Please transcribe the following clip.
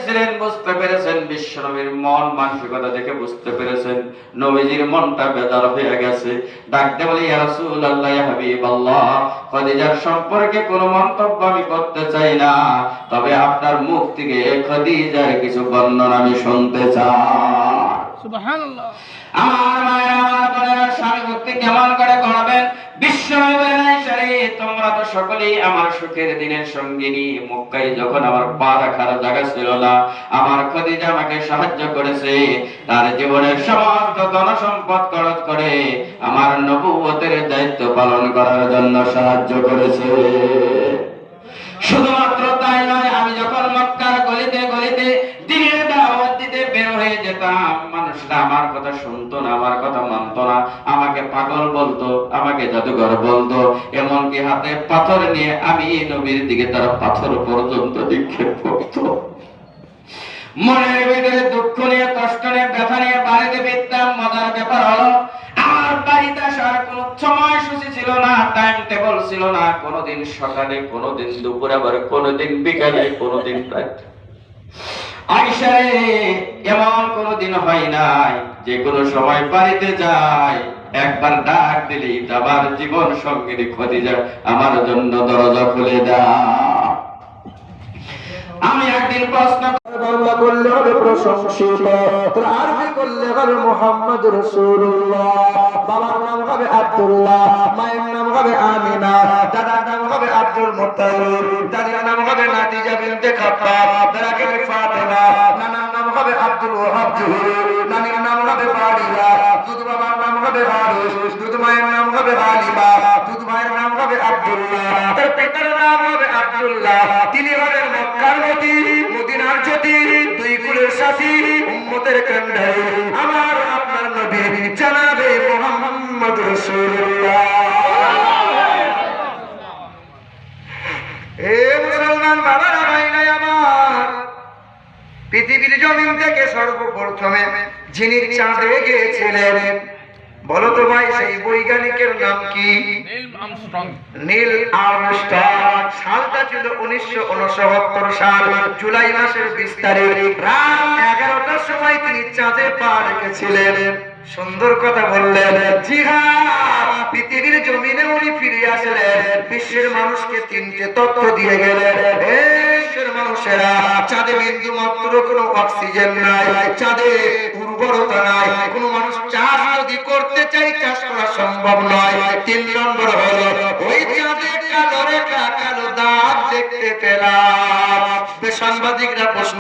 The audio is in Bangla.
দেখছিলেন, বুঝতে পেরেছেন, বিশ্বনবীর মন মানসিকতা দেখে বুঝতে পেরেছেন নবীজির মনটা বেজার হয়ে গেছে। ডাকতে বলে, ইয়া রাসূলুল্লাহ, ইয়া হাবিবাল্লাহ, খাদিজার সম্পর্কে কোনো মন্তব্য আমি করতে চাই না, তবে আপনার মুখ থেকে খাদিজার কিছু বর্ণনা আমি শুনতে চাই। সুবহানাল্লাহ। আমার মায়ের, আমার বোনেরা, স্বামী ভক্তি কেমন করে করবেন? বিশ্বনবী বলেন, আয়েশা রে, তোমরা তো সকলেই আমার সুখের দিনের সঙ্গিনী। মক্কায় যখন আমার পা রাখার জায়গা ছিল না, আমার খাদিজা আমাকে সাহায্য করেছে। তার জীবনের সমস্ত ধন সম্পদ খরচ করে আমার নবুয়তের দায়িত্ব পালন করার জন্য সাহায্য করেছে। শুধুমাত্র তাই নয়, আমি যখন মক্কার গলিতে গলিতে দ্বীনের দাওয়াত দিতে বের হয়ে যেতাম, মানুষরা আমার কথা শুনতো না, আমার কথা মানতো না, আমাকে পাগল বলতো, আমাকে জাদুঘর বলতো, এমনকি হাতে পাথর নিয়ে আমি নবীর দিকে তারা পাথর পর্যন্ত নিক্ষেপ করতো। মনের ভিতরে দুঃখ নিয়ে, কষ্ট নিয়ে, ব্যথা নিয়ে বাড়িতে ফিরতাম। মজার ব্যাপার হলো, আমার বাড়িতে আসার কোন সময়সূচি ছিল না, টাইম টেবল ছিল না। কোনোদিন সকালে, কোনোদিন দুপুরে, আবার কোনোদিন বিকালে, কোনোদিন রাতে। আয়েশা রে, এমন কোনোদিন হয় নাই যে কোনো সময় বাড়িতে যাই, একবার ডাক দিলি আমার জীবন সঙ্গিনী খাদিজা আমার জন্য দরজা খুলে দাও। আমি একদিন প্রশ্ন বাংলা করলে হবে প্রশংসিত, আরবি করলে হবে মুহাম্মদ রাসূলুল্লাহ। বাবার নাম হবে আব্দুল্লাহ, মায়ের নাম হবে আমিনা, দাদার নাম হবে আব্দুল মুত্তালিব, দাদির নাম হবে নাতিজা বিনতে খাত্তাব, দাদাকে হবে ফাতেমা, নানার নাম হবে আব্দুল ওয়াহাব জুহরি, নানির নাম হবে বারিয়া, দুধ বাবার নাম হবে হারিস, দুধ মায়ের নাম হবে হালিমা, দুধ ভাইয়ের নাম হবে আব্দুল্লাহ, তার পিতার নাম হবে আব্দুল্লাহ। তিনি হলেন মক্কার নবী, মদিনার জ্যোতি, দুই কুলের সাথী, উম্মতের কান্ডারি, আমার আপনার নবী জনাবে মুহাম্মদ রাসূলুল্লাহ। এ মুসলমান বাবারা, ভাইরা আমার, পৃথিবীর জমিন থেকে সর্বপ্রথমে যিনি চাঁদে গিয়েছিলেন, বলো তো ভাই, সেই বৈজ্ঞানিকের নাম কি? Neil Armstrong. সালটা ছিল 1969 সাল, জুলাই মাসের 20 তারিখ, রাত 11টার সময় তিনি চাঁদে পা রেখেছিলেন। সুন্দর কথা বললেন। জি হ্যাঁ, পৃথিবীর জমিনে উনি ফিরে আসলেন, বিশ্বের মানুষকে 3টে তথ্য দিয়ে গেলেন। বিশ্বের মানুষেরা, চাঁদে বিন্দু মাত্র কোনো অক্সিজেন নাই, চাঁদে উর্বরতা নাই, কোনো মানুষ চাষ যদি করতে চাই চাষ করা সম্ভব নয়। 3 নম্বর হলো, ওই চাঁদে কালো রেখা, কালো দাগ দেখতে পেলাম। সাংবাদিকরা প্রশ্ন